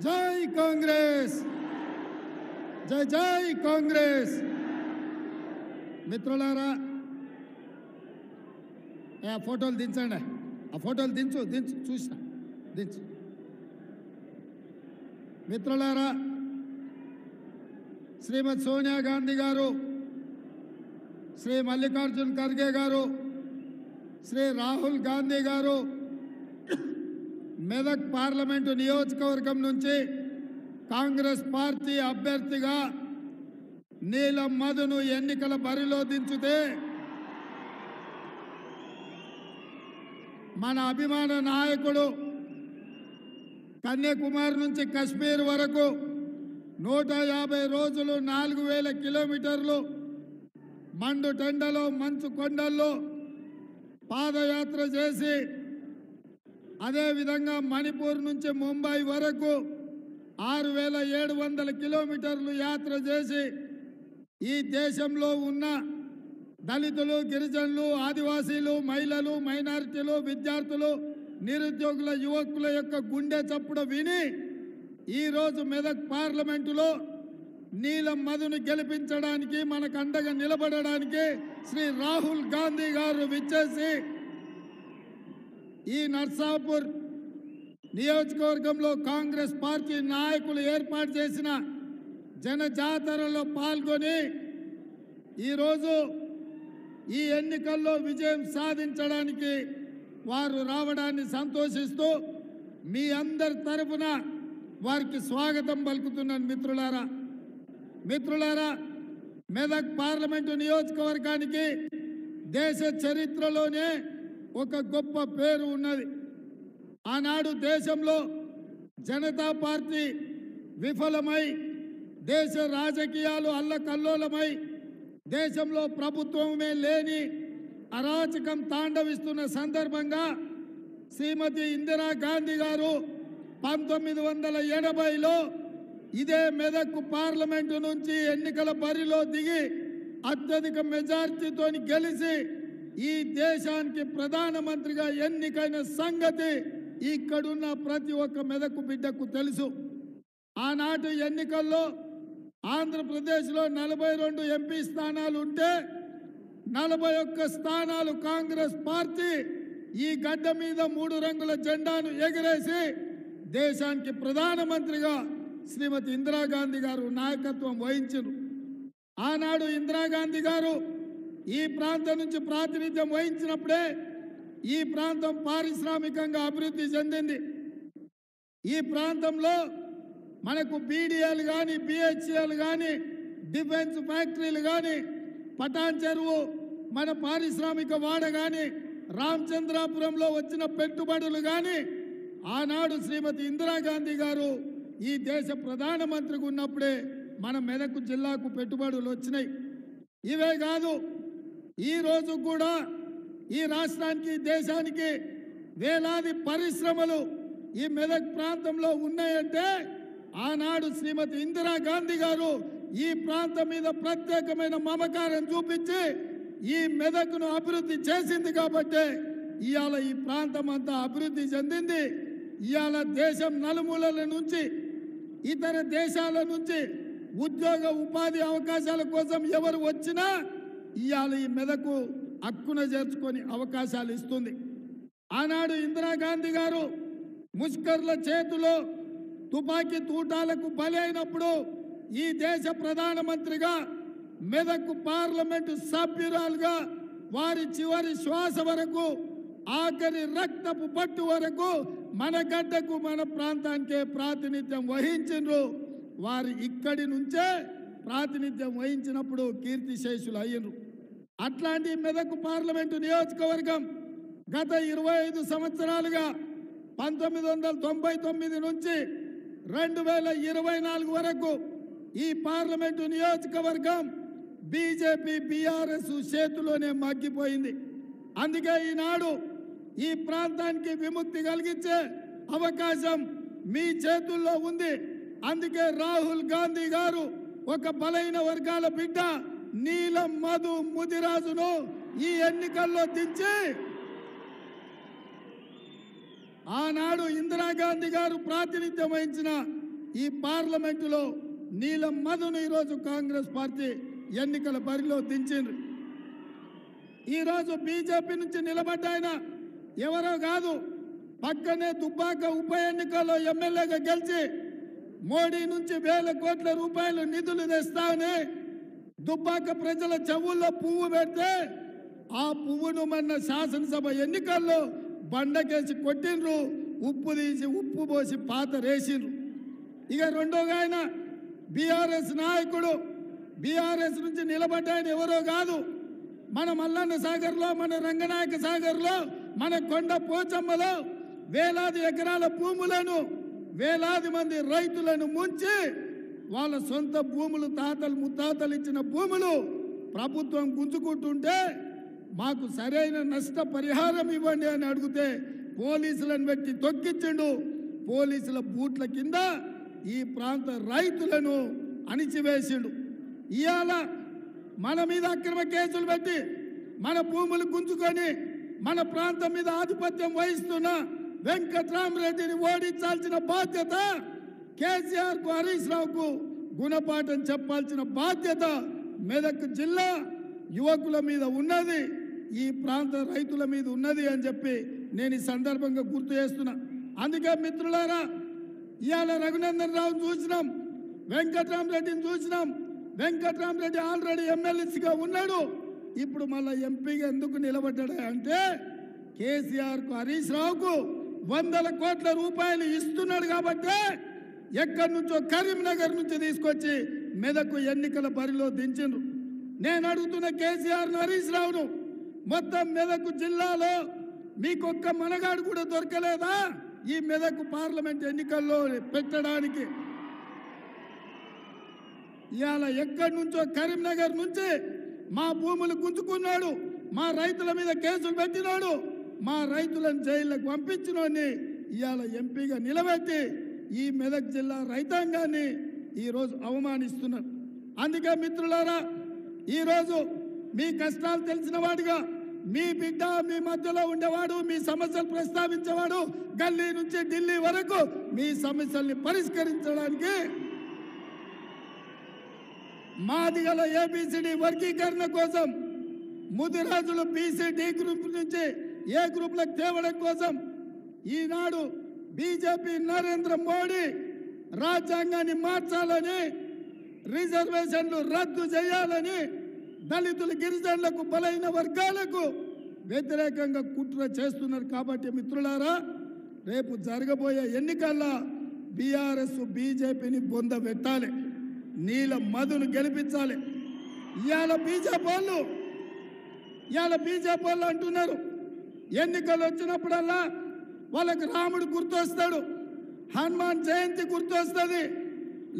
జై కాంగ్రెస్, జై జై కాంగ్రెస్. మిత్రులారా, ఆ ఫోటోలు దించండి, ఆ ఫోటోలు దించు దించు చూసిన దించు. మిత్రులారా, శ్రీమతి సోనియా గాంధీ గారు, శ్రీ మల్లికార్జున్ ఖర్గే గారు, శ్రీ రాహుల్ గాంధీ గారు మెదక్ పార్లమెంటు నియోజకవర్గం నుంచి కాంగ్రెస్ పార్టీ అభ్యర్థిగా నీలం మధును ఎన్నికల బరిలో దించితే మన అభిమాన నాయకుడు కన్యాకుమారి నుంచి కశ్మీర్ వరకు 150 రోజులు 4000 కిలోమీటర్లు మండు టెండలో మంచు కొండల్లో పాదయాత్ర చేసి, అదేవిధంగా మణిపూర్ నుంచి ముంబై వరకు 6700 కిలోమీటర్లు యాత్ర చేసి ఈ దేశంలో ఉన్న దళితులు, గిరిజనులు, ఆదివాసీలు, మహిళలు, మైనారిటీలు, విద్యార్థులు, నిరుద్యోగుల, యువకుల యొక్క గుండె చప్పుడు విని ఈరోజు మెదక్ పార్లమెంటులో నీలం మధును గెలిపించడానికి, మనకు అండగా నిలబడడానికి శ్రీ రాహుల్ గాంధీ గారు విచ్చేసి ఈ నర్సాపూర్ నియోజకవర్గంలో కాంగ్రెస్ పార్టీ నాయకులు ఏర్పాటు చేసిన జనజాతరలో పాల్గొని ఈరోజు ఈ ఎన్నికల్లో విజయం సాధించడానికి వారు రావడాన్ని సంతోషిస్తూ మీ అందరి తరఫున వారికి స్వాగతం పలుకుతున్నాను. మిత్రులారా, మెదక్ పార్లమెంటు నియోజకవర్గానికి దేశ చరిత్రలోనే ఒక గొప్ప పేరు ఉన్నది. ఆనాడు దేశంలో జనతా పార్టీ విఫలమై, దేశ రాజకీయాలు అల్లకల్లోలమై, దేశంలో ప్రభుత్వమే లేని అరాచకం తాండవిస్తున్న సందర్భంగా శ్రీమతి ఇందిరా గాంధీ గారు 1980లో ఇదే మెదక్ పార్లమెంటు నుంచి ఎన్నికల బరిలో దిగి అత్యధిక మెజార్టీతో గెలిచి ఈ దేశానికి ప్రధానమంత్రిగా ఎన్నికైన సంగతి ఇక్కడున్న ప్రతి ఒక్క మెదకు బిడ్డకు తెలుసు. ఆనాటి ఎన్నికల్లో ఆంధ్రప్రదేశ్లో 42 ఎంపీ స్థానాలు ఉంటే 41 స్థానాలు కాంగ్రెస్ పార్టీ ఈ గడ్డ మీద 3 రంగుల జెండాను ఎగిరేసి దేశానికి ప్రధానమంత్రిగా శ్రీమతి ఇందిరాగాంధీ గారు నాయకత్వం వహించారు. ఆనాడు ఇందిరాగాంధీ గారు ఈ ప్రాంతం నుంచి ప్రాతినిధ్యం వహించినప్పుడే ఈ ప్రాంతం పారిశ్రామికంగా అభివృద్ధి చెందింది. ఈ ప్రాంతంలో మనకు బీడీఎల్ కానీ, బిహెచ్ఎల్ కానీ, డిఫెన్స్ ఫ్యాక్టరీలు కానీ, పటాన్ చెరువు మన పారిశ్రామిక వాడ కానీ, రామచంద్రాపురంలో వచ్చిన పెట్టుబడులు కానీ ఆనాడు శ్రీమతి ఇందిరాగాంధీ గారు ఈ దేశ ప్రధానమంత్రిగా ఉన్నప్పుడే మన మెదక్ జిల్లాకు పెట్టుబడులు వచ్చినాయి. ఇవే కాదు, ఈరోజు కూడా ఈ రాష్ట్రానికి, దేశానికి వేలాది పరిశ్రమలు ఈ మెదక్ ప్రాంతంలో ఉన్నాయంటే ఆనాడు శ్రీమతి ఇందిరాగాంధీ గారు ఈ ప్రాంతం మీద ప్రత్యేకమైన మమకారం చూపించి ఈ మెదక్ను అభివృద్ధి చేసింది. కాబట్టి ఇవాళ ఈ ప్రాంతం అంతా అభివృద్ధి చెందింది. ఇవాళ దేశం నలుమూలల నుంచి, ఇతర దేశాల నుంచి ఉద్యోగ ఉపాధి అవకాశాల కోసం ఎవరు వచ్చినా ఇవాళ ఈ మెదకు హక్కున చేర్చుకొని అవకాశాలు ఇస్తుంది. ఆనాడు ఇందిరాగాంధీ గారు ముష్కర్ల చేతిలో తుపాకీ తూటాలకు బలైనప్పుడు ఈ దేశ ప్రధానమంత్రిగా, మెదక్ పార్లమెంటు సభ్యురాలుగా వారి చివరి శ్వాస వరకు, ఆఖరి రక్తపు పట్టు వరకు మన గడ్డకు, మన ప్రాంతానికే ప్రాతినిధ్యం వహించిండ్రు. వారు ఇక్కడి నుంచే ప్రాతినిధ్యం వహించినప్పుడు కీర్తిశేషులు అయ్యిండ్రు. అట్లాంటి మెదక్ పార్లమెంటు నియోజకవర్గం గత 25 సంవత్సరాలుగా 1999 నుంచి 2024 వరకు ఈ పార్లమెంటు నియోజకవర్గం బీజేపీ, బీఆర్ఎస్ చేతిలోనే మగ్గిపోయింది. అందుకే ఈనాడు ఈ ప్రాంతానికి విముక్తి కలిగించే అవకాశం మీ చేతుల్లో ఉంది. అందుకే రాహుల్ గాంధీ గారు ఒక బలైన వర్గాల బిడ్డ నీలం మధు ముదిరాజును ఈ ఎన్నికల్లో దించి ఆనాడు ఇందిరాగాంధీ గారు ప్రాతినిధ్యం వహించిన ఈ పార్లమెంటులో నీలం మధును ఈరోజు కాంగ్రెస్ పార్టీ ఎన్నికల బరిలో దించిండ్రు. ఈరోజు బీజేపీ నుంచి నిలబడ్డ ఆయన ఎవరో కాదు, పక్కనే దుబ్బాక ఉప ఎన్నికల్లో ఎమ్మెల్యేగా గెలిచి మోడీ నుంచి వేల కోట్ల రూపాయలు నిధులు తెస్తామని దుబ్బాక ప్రజల చెవుల్లో పువ్వు పెడితే ఆ పువ్వును మన శాసనసభ ఎన్నికల్లో బండకేసి కొట్టిండ్రు, ఉప్పు తీసి ఉప్పు పోసి పాత రేసిండ్రు. ఇక రెండోగా ఆయన బీఆర్ఎస్ నాయకుడు, బీఆర్ఎస్ నుంచి నిలబడ్డ ఆయన ఎవరో కాదు, మన మల్లన్న సాగర్లో, మన రంగనాయక సాగర్లో, మన కొండ పోచమ్మలో వేలాది ఎకరాల భూములను, వేలాది మంది రైతులను ముంచి వాళ్ళ సొంత భూములు, తాతలు ముత్తాతలు ఇచ్చిన భూములు ప్రభుత్వం గుంజుకుంటుంటే మాకు సరైన నష్ట పరిహారం ఇవ్వండి అని అడిగితే పోలీసులను పెట్టి తొక్కించిండు. పోలీసుల బూట్ల కింద ఈ ప్రాంత రైతులను అణిచివేసిండు. ఇవాళ మన మీద అక్రమ కేసులు పెట్టి మన భూములు గుంజుకొని మన ప్రాంతం మీద ఆధిపత్యం వహిస్తున్న వెంకట్రామరెడ్డిని ఓడించాల్సిన బాధ్యత కేసీఆర్కు, హరీష్ రావుకు గుణపాఠం చెప్పాల్సిన బాధ్యత మెదక్ జిల్లా యువకుల మీద ఉన్నది, ఈ ప్రాంత రైతుల మీద ఉన్నది అని చెప్పి నేను ఈ సందర్భంగా గుర్తు చేస్తున్నా. అందుకే మిత్రులారా, ఇవాళ రఘునందన్ రావును చూసినాం, వెంకట్రామరెడ్డిని చూసినాం. వెంకట్రామరెడ్డి ఆల్రెడీ ఎమ్మెల్యేగా ఉన్నాడు, ఇప్పుడు మళ్ళీ ఎంపీగా ఎందుకు నిలబడ్డాడు అంటే కేసీఆర్కు, హరీష్ రావుకు వందల కోట్ల రూపాయలు ఇస్తున్నాడు కాబట్టి ఎక్కడి నుంచో కరీంనగర్ నుంచి తీసుకొచ్చి మెదక్ ఎన్నికల బరిలో దించిండ్రు. నేను అడుగుతున్న కేసీఆర్ను, హరీష్ రావును, మొత్తం మెదక్ జిల్లాలో మీకొక్క మనగాడు కూడా దొరకలేదా ఈ మెదక్ పార్లమెంట్ ఎన్నికల్లో పెట్టడానికి? ఇవాళ ఎక్కడి నుంచో కరీంనగర్ నుంచి మా భూములు గుంజుకున్నాడు, మా రైతుల మీద కేసులు పెట్టినాడు, మా రైతులను జైళ్ళకు పంపించినోడిని ఇవాళ ఎంపీగా నిలబెట్టి ఈ మెదక్ జిల్లా రైతాంగాన్ని ఈరోజు అవమానిస్తున్నారు. అందుకే మిత్రులారా, ఈరోజు మీ కష్టాలు తెలిసిన వాడిగా, మీ బిడ్డ మీ మధ్యలో ఉండేవాడు, మీ సమస్యలు ప్రస్తావించేవాడు, గల్లీ నుంచి ఢిల్లీ వరకు మీ సమస్యల్ని పరిష్కరించడానికి మాదిగల ఏబిసిడి వర్గీకరణ కోసం, ముదిరాజులు బీసీ డి గ్రూప్ నుంచి ఏ గ్రూప్లకు తేవడం కోసం ఈనాడు బీజేపీ నరేంద్ర మోడీ రాజ్యాంగాన్ని మార్చాలని, రిజర్వేషన్లు రద్దు చేయాలని, దళితులు, గిరిజనులకు, బలైన వర్గాలకు వ్యతిరేకంగా కుట్ర చేస్తున్నారు. కాబట్టి మిత్రులారా, రేపు జరగబోయే ఎన్నికల్లో బీఆర్ఎస్ బీజేపీని బొంద పెట్టాలి, నీల మధును గెలిపించాలి. ఇవాళ బీజేపీ వాళ్ళు అంటున్నారు ఎన్నికలు వచ్చినప్పుడల్లా వాళ్ళకి రాముడు గుర్తొస్తాడు, హనుమాన్ జయంతి గుర్తొస్తుంది,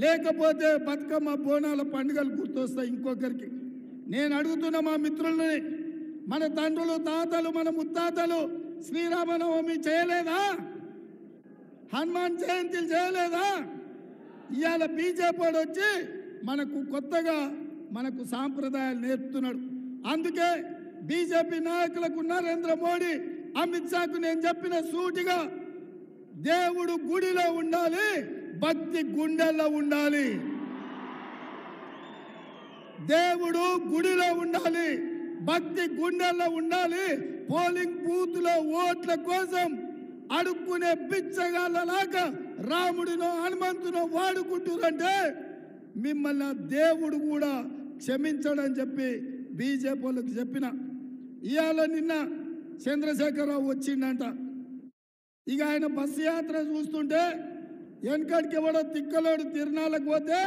లేకపోతే బతుకమ్మ బోనాల పండుగలు గుర్తొస్తాయి ఇంకొకరికి. నేను అడుగుతున్న మా మిత్రుల్ని, మన తండ్రులు, తాతలు, మన ముత్తాతలు శ్రీరామనవమి చేయలేదా? హనుమాన్ జయంతిలు చేయలేదా? ఇవాళ బీజేపీ వచ్చి మనకు కొత్తగా మనకు సాంప్రదాయాలు నేర్పుతున్నాడు. అందుకే బీజేపీ నాయకులకు, నరేంద్ర మోడీ, అమిత్ షాకు నేను చెప్పిన సూటిగా, దేవుడు గుడిలో ఉండాలి, భక్తి గుండెల్లో ఉండాలి. దేవుడు గుడిలో ఉండాలి, భక్తి గుండెల్లో ఉండాలి. పోలింగ్ బూత్ లో ఓట్ల కోసం అడుక్కునే బిచ్చగాళ్ళలాగా రాముడినో హనుమంతునో వాడుకుంటురంటే మిమ్మల్ని దేవుడు కూడా క్షమించడని చెప్పి బీజేపీ వాళ్ళకి చెప్పిన. ఇవాళ నిన్న చంద్రశేఖరరావు వచ్చిండంట. ఇక ఆయన బస్సు యాత్ర చూస్తుంటే వెనకడికి ఎవడో తిక్కలోడు తిరునాళ్ళకు పోతే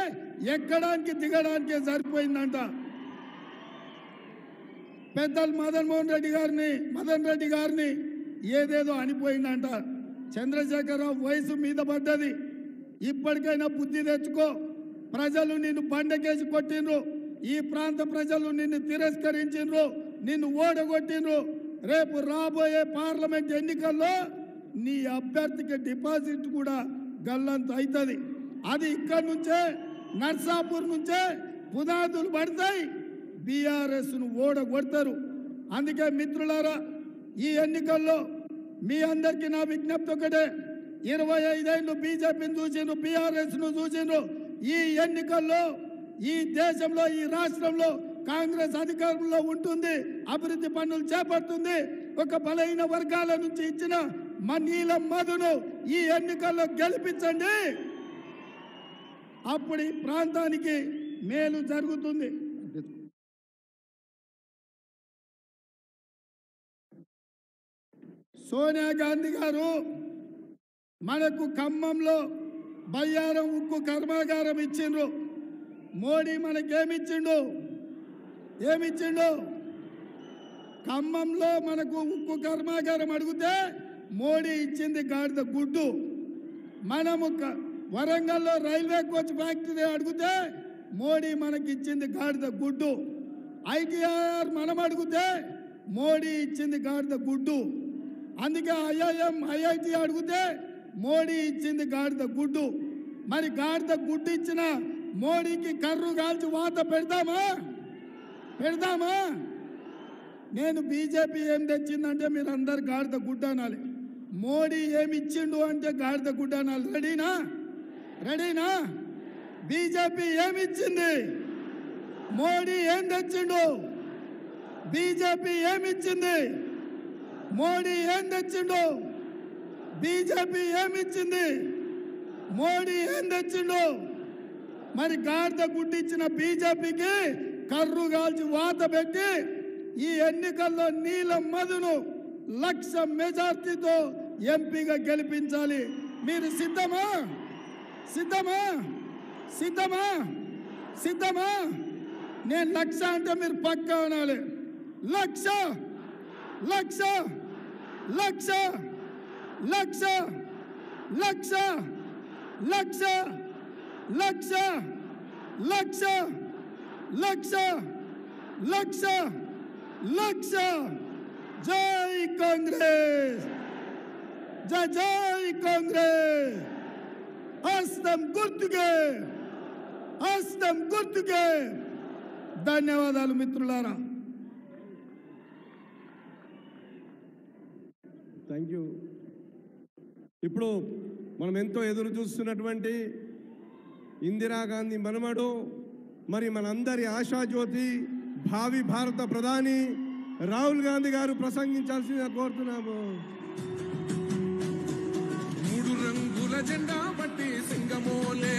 ఎక్కడానికి దిగడానికే సరిపోయిందంట. పెద్దలు మదన్ రెడ్డి గారిని ఏదేదో అనిపోయిందంట. చంద్రశేఖరరావు వయసు మీద పడ్డది, ఇప్పటికైనా బుద్ధి తెచ్చుకో. ప్రజలు నిన్ను బండకేసి కొట్టిండ్రు, ఈ ప్రాంత ప్రజలు నిన్ను తిరస్కరించిండ్రు, నిన్ను ఓడగొట్టిండ్రు. రేపు రాబోయే పార్లమెంట్ ఎన్నికల్లో నీ అభ్యర్థికి డిపాజిట్ కూడా గల్లంత అవుతుంది. అది ఇక్కడి నుంచే, నర్సాపూర్ నుంచే పునాదులు పడతాయి, బీఆర్ఎస్ను ఓడగొడతారు. అందుకే మిత్రులారా, ఈ ఎన్నికల్లో మీ అందరికీ నా విజ్ఞప్తి ఒకటే, 25 ఏళ్ళు బీజేపీని చూసిండ్రు, బీఆర్ఎస్ను చూసిండ్రు. ఈ ఎన్నికల్లో ఈ దేశంలో ఈ రాష్ట్రంలో కాంగ్రెస్ అధికారంలో ఉంటుంది, అభివృద్ధి పనులు చేపడుతుంది. ఒక బలహీన వర్గాల నుంచి ఇచ్చిన నీలం మధును ఈ ఎన్నికల్లో గెలిపించండి. అప్పుడు ఈ ప్రాంతానికి మేలు జరుగుతుంది. సోనియా గాంధీ గారు మనకు ఖమ్మంలో బయ్యారం ఉక్కు కర్మాగారం ఇచ్చిండ్రు. మోడీ మనకేమిచ్చిండు? ఏమిచ్చిండు? ఖమ్మంలో మనకు ఉక్కు కర్మాగారం అడిగితే మోడీ ఇచ్చింది గాడిద గుడ్డు. మనము వరంగల్లో రైల్వే కోచ్ ఫ్యాక్టరీ అడిగితే మోడీ మనకి ఇచ్చింది గాడిద గుడ్డు. ఐటీఆర్ మనం అడిగితే మోడీ ఇచ్చింది గాడిద గుడ్డు. అందుకే ఐఐటి అడిగితే మోడీ ఇచ్చింది గాడిద గుడ్డు. మరి గాడిద గుడ్డు ఇచ్చిన మోడీకి కర్రు కాల్చి వాత పెడదామా? పెడదామా? నేను బీజేపీ ఏం తెచ్చిందంటే మీరు అందరు గాడిద గుడ్డ అనాలి. మోడీ ఏమి ఇచ్చిండు అంటే గాడిద గుడ్డ అనాలి. రెడీనా? రెడీనా? బీజేపీ ఏమిచ్చింది? మోడీ ఏం తెచ్చిండు? బీజేపీ ఏమిచ్చింది? మోడీ ఏం తెచ్చిండు? బీజేపీ ఏమిచ్చింది? మోడీ ఏం తెచ్చిండు? మరి గాడిద గుడ్డిచ్చిన బీజేపీకి కర్రు కాల్చి వాత పెట్టి ఈ ఎన్నికల్లో నీలం మధును 1,00,000 మెజార్టీతో ఎంపీగా గెలిపించాలి. మీరు సిద్ధమా? సిద్ధమా? సిద్ధమా? సిద్ధమా? నేను 1,00,000 అంటే మీరు పక్కా అనాలి. 1,00,000 1,00,000 1,00,000 1,00,000 1,00,000 1,00,000 1,00,000 1,00,000 1,00,000 1,00,000 1,00,000 జై కాంగ్రెస్! జై జై కాంగ్రెస్! హస్తం గుర్తుకే! హస్తం గుర్తుకే! ధన్యవాదాలు మిత్రులారా. Thank you. ఇప్పుడు మనం ఎంతో ఎదురు చూస్తున్నటువంటి ఇందిరాగాంధీ మనమడు, మరి మనందరి ఆశాజ్యోతి, భావి భారత ప్రధాని రాహుల్ గాంధీ గారు ప్రసంగించాల్సిందిగా కోరుతున్నాము. 3 రంగుల జెండా పట్టి సింగమోలే